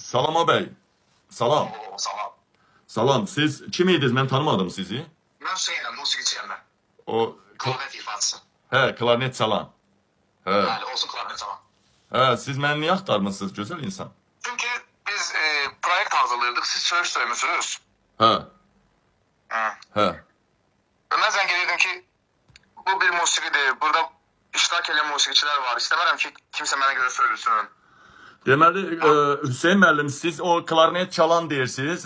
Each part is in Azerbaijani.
Salam ağabey. Salam. Oo, salam. Salam. Siz kim idiniz? Ben tanımadım sizi. Mən Hüseynəm, musiqiçiyəm mən. O Klarnet ifaçısı. klarnet çalan. He. Bəli, olsun klarnet salam. Siz məni niyə axtarmısınız gözəl insan? Çünki biz proyekt hazırlayırdıq, siz söyüş söymüsünüz. Hə. Hı. Hə. Və mən zəng edirdim ki, bu bir musiqidir, burada iştirak edən musiqiçilər var. İstəmərəm ki, kimsə mənə görə söylüsün. Deməli, Hüseyn müəllim, siz o klarnet çalan deyirsiniz,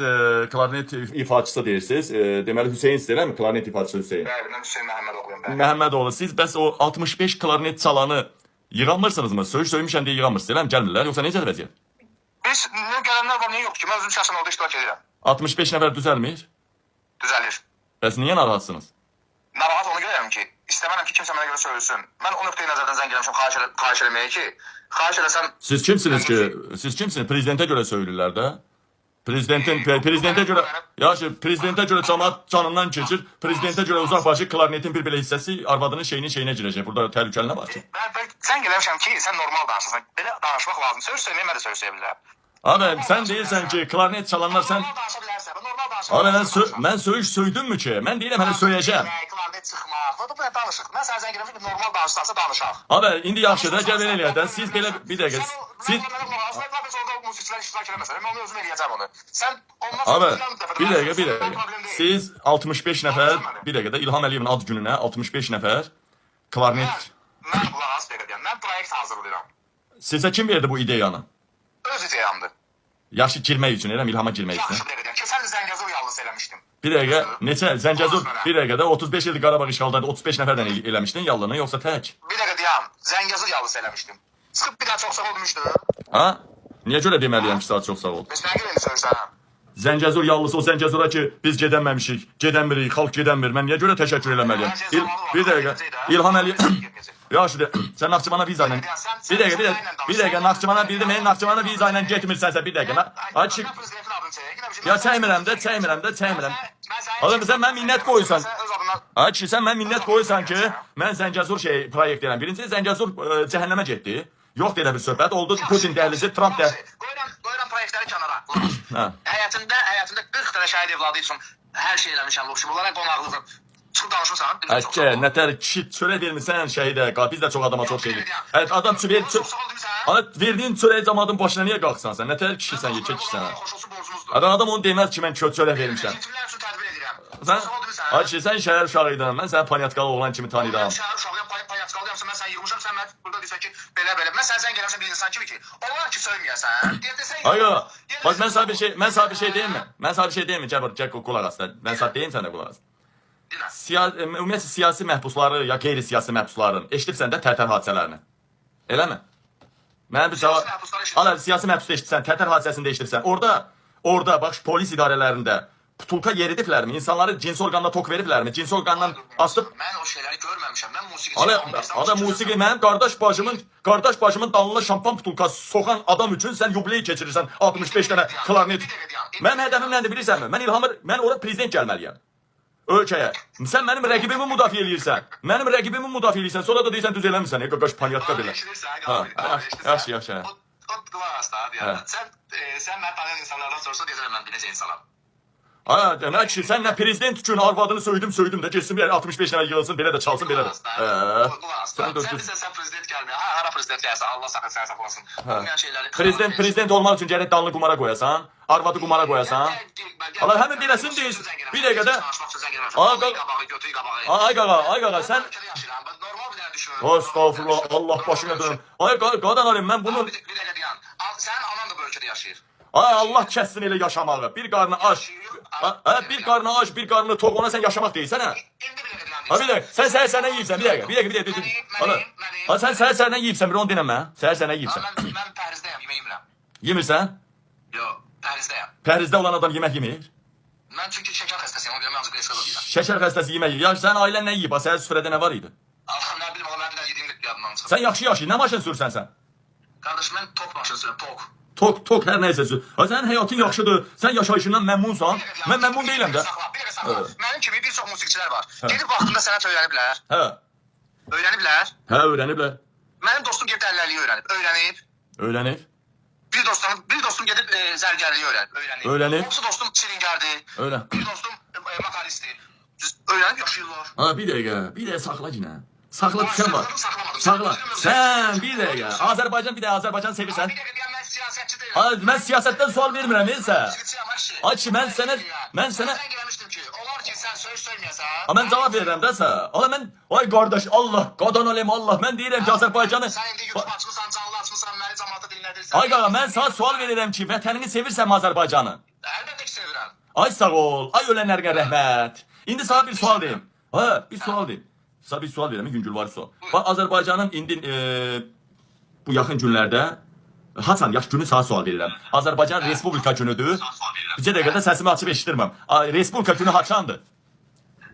klarnet ifaçısı deyirsiniz. Deməli, Hüseyn istəyirəm, klarnet ifaçısı Hüseyn. Bəli, mən Hüseyn Məhəmmədoğluyum. Bəli. Məhəmmədoğlu, siz bəs o 65 klarnet çalanı yığamırsınızmı? Söyüş söymüşəm deyə yığamırsınız, elə mi? Gəlmirlər, yoxsa necə vəziyyət? Biz, nə gələnlər var, nə yox ki, mən özüm şəxsən orada iştirak edirəm. 65 nəfər düzəlmir? Düzəlir. Bəs niyə narahatsınız? Narahat onu görürəm ki, istəmərəm ki, kimsə mənə görə söylüsün. Mən o nöqteyi nəzərdən zəng eləmişəm, xahiş eləməyə ki, xahiş eləsəm... Siz kimsiniz ki? Siz kimsiniz? Prezidentə görə söylürlər də. Prezidentə görə... Yaxşı, prezidentə görə cəmaət canından keçir. Prezidentə görə uzaqbaşı klarnetin bir belə hissəsi arvadının şeyinə girəcək. Burada təhlükəli nə var ki? Mən zəng eləmişəm ki, sən normal danışırsan. Belə danışmaq lazım. Söz söyləməyə mən də söz söyləyə bilərəm. Abi, sən deyirsən ki, klarnet çalanlar sən... Normal danışa bilərsən, normal danışa bilərsən. Abi, mən söyüş söydüm mü ki? Mən deyirəm, hələ söyəcəm. Klarnet çıxmaq, bu da danışıq. Mən sənə zəng eləmişəm ki, normal danışsansa danışaq. Abi, indi yaxşı da, gəl belə eləyək də. Siz belə, bir dəqiqə. Siz... Abi, bir dəqiqə. Siz 65 nəfər, bir dəqiqə də İlham Əliyevin ad gününə 65 nəfər klarnet... Mən qulaq az belə deyəm, mən proyekt hazırlayıram. Sizə kim verdi bu ideyanı? Öz ideyamdır. Yaxşı girmək üçün, elə İlhama girmək üçün. Yaxşı belə deyəm ki, sən Zəngəzur yalnız eləmişdin. Bir dəqiqə, neçə? Zəngəzur, bir dəqiqə də 35 ildir Qarabağ işğaldaydı, 35 nəfərdən eləmişdin yallını, yoxsa tək? Bir dəqiqə deyəm, Zəngəzur yalnız eləmişdim. Çıxıb bir daha çox sağ ol demişdim. Ha? Niyə görə deməliyəm ki, saat çox sağ ol? Biz nə görə söyürsən? Zəngəzur yallısı o Zəngəzura ki, biz gedəməmişik, gedəmirik, xalq gedəmir. Mən niyə görə təşəkkür eləməliyəm? Bir dəqiqə, İlham Əliyev... Yaxşı, sən Naxçıvana viza ilə... Bir dəqiqə, Naxçıvana bildim, Naxçıvana viza ilə getmirsənsə, bir dəqiqə. Açıq... Ya çəkmirəm də. Oğlum, sən mən minnət qoyursan. Açıq, sən mən minnət qoyursan ki, mən Zəngəzur proyekt edirəm. Birinci, Zəngəzur cəhənnəmə getdi. Yox deyə bir söhbət. Oldu Putin dəhlizi, Trump dəhlizi. Qoyuram proyektləri kənara. Həyatımda 40 dənə şəhid evladı üçün hər şey eləmişəm. Bunlara qonaqlığım. Çıxıb danışırsan. Əkə, nətər kişi çörək vermirsən şəhidə. Biz də çox adama çox şey verir. Adam verdiyin çörəyi cəmadın başına niyə qalxsan sən? Nətər kişisən, yekə kişisən? Adam onu deməz ki, mən çörək vermişəm. Sən şəhər uşağı idin, mən səni panyatkalı oğlan kimi tanıyıram. Mən şəhər uşağıyam, panyatkalıyam, mən səni yığmışam, sən burada deyirsən ki, belə. Mən səni zəng eləmişəm bir insan kimi ki, onlar ki, söyməyəsən. Ayo, bax, mən sənə bir şey deyim mi? Gəl qulaq as, mən sənə deyim sənə qulaq as. Ümumiyyətlə, siyasi məhbusları, ya qeyri-siyasi məhbusların eşidirsən də Tərtər hadisələrini. Eləmi? Mənə bir cavab... Hala, siyasi məhbusda eşidirsən, Tərtər hadisəsində eşidirsən. Orada, bax, polis idarələrində putulka yeridiblərmi? İnsanları cins orqanına tok veriblərmi? Cins orqandan asıb... Mən o şeyləri görməmişəm, mən musiqiçiyəm. Adam musiqi, mənim qardaş bacımın dalına şampan putulkası soxan adam üçün sən yubileyi keçirirsən 65 dənə klarnet. Mənim hədəfim nədir bilirsənmi? Mən orada prezident gəlməliyəm. Ölkəyə. Sən mənim rəqibimi müdafiə eləyirsən. Sonra da deyirsən düz eləmirsən. Qaqaş panyatka belə. Yaxşı. Qulaq as da, deyəm. Sən mən tanıyan insanlardan sorsa deyəcəm mən biləcək insanam. Demək ki, sən nə prezident üçün arvadını söydüm də, geçsin 65 nəfər yığılsın, belə də çalsın, belə də. Sən bilsən, sən prezident gəlməyən, hara prezident gəlsən, Allah səni saxlasın. Prezident olmaq üçün gərək danlı qumara qoyasan, arvadı qumara qoyasan. Allah, həmin beləsin deyilsin. Bir dəqiqə də... Ay qaqa, sən... Estağfurullah, Allah başına dönüm. Ay qadan alayım, mən bunu... Bir dəqiqə deyəm, sənin anan da bu ölkədə yaşayır. Ay Allah kəssin elə yaşamağı. Bir qarnı aç, bir qarnı toq, ona sən yaşamaq deyilsən, hə? Bir dəqiqə, sən səhər-səhərdən yiyibsən, bir dəqiqə. Sən səhər-səhərdən yiyibsən, bir onu dinəmə, səhər-səhərdən yiyibsən. Mən pəhrizdəyəm, yemək yemirəm. Yemirsən? Yox, pəhrizdəyəm. Pəhrizdə olan adam yemək yemir? Mən çünki şəkər xəstəsiyəm, ona görə mən ancaq qeysqada deyirəm. Şəkər xəstəsi yemək yiyir. Yaxşı, sənin ailən nə yiyib? Səhər süfrədə nə var idi? Allah, nə bilim, mən bir də yediyim yadımdan çıxır. Sən yaxşı, nə maşın sürsən sən? Qardaş, mən tok maşın sürəm, tok. Tok hər nəysə sür. Sənin həyatın yaxşıdır, sən yaşayışından məmnunsan. Mən məmnun deyiləm də. Bir dəqiqə saxla. Mənim kimi bir çox musiqiçilər var. Gedib vaxtında sənət öyrəniblər. Hə. Öyrəniblər. Hə, öyrəniblər. Mənim dostum gedib dəllərliyi öyrənib. Öyrənib? Bir dostum gedib zərgərliyi öyrənir. Öyrənir. Qonşu dostum çilingardır. Öyle. Bir dostum makalistdir. Öyrənib yaşayırlar. Ha bir dakika sakla yine. Sakla sen var. Saxlamadım. Sakla. Sen bir dakika. Azerbaycan bir de Azerbaycan sevirsen. Bir dəqiqə deyəm, mən siyasətçi deyiləm. Ha ben siyasetten sual vermirəm neyse. Aç, mən sənə- Sən gəlmişdim ki, olar ki sən söz söyməyəsən. Ha ben cevap verirəm də sən. Ama ben ay kardeş Allah qadan olayım Allah. Ben deyirəm ki Azerbaycanı. Sən indi YouTube açmısan, canlı açmısan, məni cəmaata dinlədirsən. Ay qaqa ben sana sual verirəm ki vətənini sevirsən Azerbaycanı. Əlbəttə ki sevirəm. Ay sağ ol. Ay ölenlerine rahmet. İndi sana bir sual diyeyim. Ha bir sual diyeyim. Sana bir sual vereyim. Güncül var sual. Bak Azerbaycan'ın indi bu yakın günlerde Hasan yaş günü sana sual verirəm. Azerbaycan Respublika günüdür. Bizə dəqiqədə səsimi açıb eşitirməm. Respublika günü haçandır?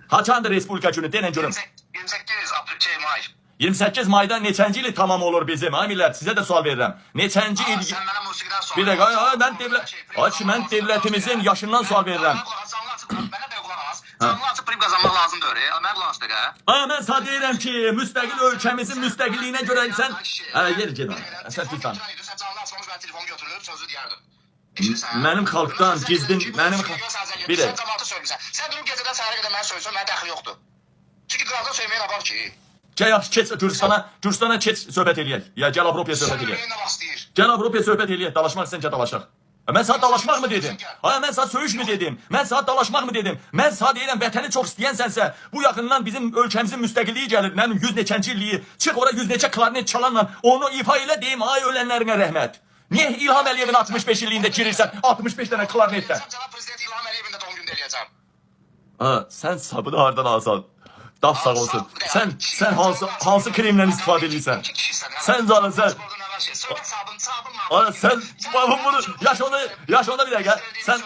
Haçandır Respublika günü? Denən görüm. 28 aprel may. 28 mayda neçənci il tamam olur bizim? Ay millət, sizə də sual verirəm. Neçənci il... Sən mənə musiqidən sonra... Bir dakika, mən devlətimizin yaşından sual verirəm. Mənə də qulaq as. Canlı açıb prim qazanmaq lazımdır. Mən qulaq as dəqiqə. Mən sana deyirəm ki, müstəqil ölkəmizin müstəqilliyinə görə sən... Yer gedin. Sən tutan. Sən canlı açmamış mən telefonu götürüb sözü deyərdim. Eşidirsən? Mənim xalqdan gizlin, mənim... Bir Sən də, cəmaatı söyləyirsən. Sən durub gecədən səhərə qədər məni söylüyorsun, mənə dəxli yoxdur. Çünki qıraqdan söyləməyə nə var ki? yaxşı, keç Gürcistana keç söhbət eləyək. Ya, gəl Avropaya söhbət eləyək. Söyləməyə nə bastıyır? Gəl Avropaya söhbət eləyək, dalaşmaq istəyincə dalaşaq. Mən sana dalaşmaq mı dedim? Ay, mən sana söyüş mü dedim? Mən sana dalaşmaq mı dedim? Mən sana deyirəm, vətəni çox istəyənsənsə, bu yaxından bizim ölkəmizin müstəqilliyi gəlir, mənim 100 neçənci illiyi, çıx ora 100 neçə klarnet çalanla, onu ifa elə deyim, ay ölənlərinə rəhmət. Niyə İlham Əliyevin 65 illiyində girirsən, 65 dənə klarnetlə? Sən cənab prezident İlham Əliyevin də doğum günü eləyəcəm. Sən sabını hardan alsan? Daf sağ olsun. Sən hansı kremlə istifadə edirsən? Sən canın sən. Söyle sabun Ay, sən bunu yaş onda bir dəqiqə. Sən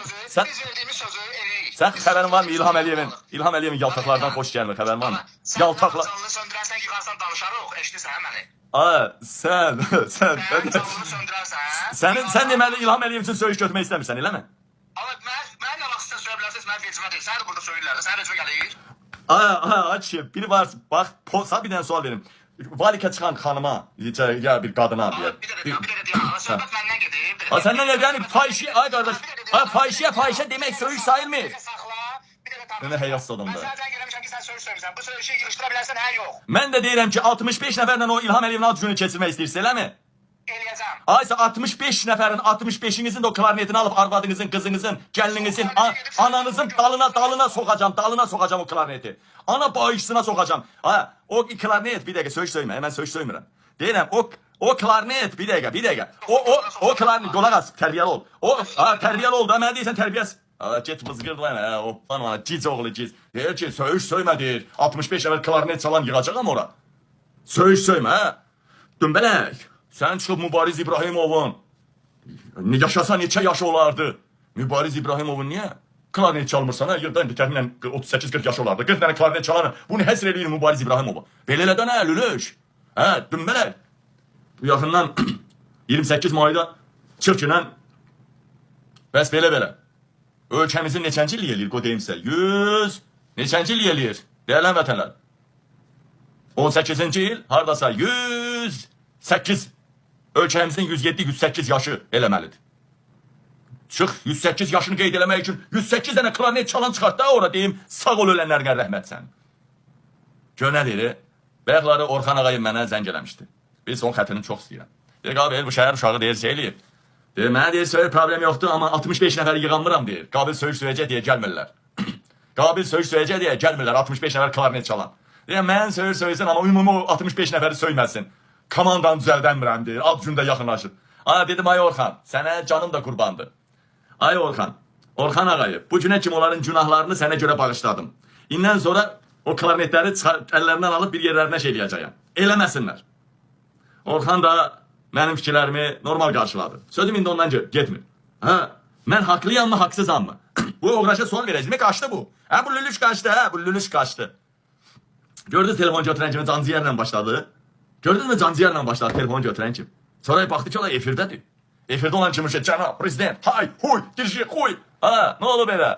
Biz verdiğimiz sözü eləyik. sən xəbərin var mı İlham Əliyevin yaltaqlardan xoş gəlmir, xəbərin var mı? Yaltaqlar. Canlı söndürərsən, yıxarsan danışarıq, eşidirsən məni? Sən Mən canlı söndürərsən. sən deməli İlham Əliyev üçün söyüş götürmək istəmirsən, eləmi? Ama mən nə vaxt sizə söylə bilərsiniz, mən vecimə deyil. Sən də burada söyləyirlər, sən vecimə gəlir. Aç, biri var, bax, sana bir dənə sual verim. Valikə çıxan xanıma, ya bir qadına deyək. Bir dəqiqə deyəm, söhbət məndən gedir. Səndən nə yəni fahişə, ay qardaş, fahişə demək söyüş sayılmır. Mənə həyat adamdır. Mən sənə gəlmişəm ki, sən söz söyləyirsən. Bu sözü yığışdıra bilərsən, hə yox. Mən də deyirəm ki, 65 nəfərlə o İlham Əliyevin ad gününü keçirmək istəyirsən, eləmi? Eləyəcəm. Aysa 65 nəfərin 65-inizin də o klarnetini alıb arvadınızın, qızınızın, gəlininizin, ananızın dalına soxacam o klarneti. Ana bağışçısına soxacam. O klarnet, bir dəqiqə söyüş söymə, mən söyüş söymirəm. Deyirəm, o klarnet, bir dəqiqə. O klarnet, qolaq as, tərbiyəli ol. Tərbiyəli ol da, mənə deyirsən tərbiyəsi. Get mızgırdı lan, o cic oğlu cic. Deyir ki, söyüş söymə deyir. 65 nəfər klarnet çalan yığacaqam ora. Söyüş söymə, hə? Dümbələk. Sən çıxıb Mübariz İbrahimovun, yaşasa neçə yaşı olardı? Mübariz İbrahimovun niyə? Klarnet çalmırsan, hə? Yıldan təxminən 38-40 yaşı olardı. 40 dənə klarnet çalanı, bunu həsr eləyir Mübariz İbrahimovu. Belə elədən hə, lülüş. Hə, dümbələk. Bu yaxından 28 mayda çıx ki, bəs belə. Ölkəmizin neçənci illiyi eləyir, qoy deyim sizə? 100 neçənci illiyi eləyir? Deyələn vətənlər. 18-ci il, haradasa 108. Ölkəmizin 107-108 yaşı eləməlidir. Çıx, 108 yaşını qeyd eləmək üçün 108 dənə klarnet çalan çıxart da ora deyim, sağ ol ölənlərinə rəhmət sən. Gör nə deyir? Bəyəqləri Orxan ağayım mənə zəng eləmişdi. Biz onun xətrini çox istəyirəm. Deyir, Qabil, bu şəhər uşağı deyir, şey eləyib. Deyir, mənə deyir, söyür problem yoxdur, amma 65 nəfəri yığanmıram deyir. Qabil söyüş söyləyəcək deyə gəlmirlər. Qabil söyüş söyləyəcək deyə gəlmirlər, 65 nəfər klarnet çalan. Deyir, mən söyür söyləyəcək, amma ümumi 65 nəfəri söyməsin. Komandanı düzəldəmirəm deyir, ad gündə yaxınlaşır. Dedim, ay Orxan, sənə canım da qurbandır. Ay Orxan ağayı, bu günə kim onların günahlarını sənə görə bağışladım. İndən sonra o klarnetləri əllərindən alıb bir yerlərinə şey eləyəcəyəm. Eləməsinlər. Orxan da mənim fikirlərimi normal qarşıladı. Sözüm indi ondan getmir. Mən haqlıyam mı, haqsızam mı? Bu uğraşa sual verəcək, qaçdı bu. Bu lülüş qaçdı, Gördünüz telefon götürən kimi canciyərlə başladı. Gördünüz mü canciyərlə başladı telefon götürən kim? Sonra baxdı ki, o da efirdədir. Efirdə olan kimi cənab prezident, hay, huy, dirji, huy. Nə olub elə?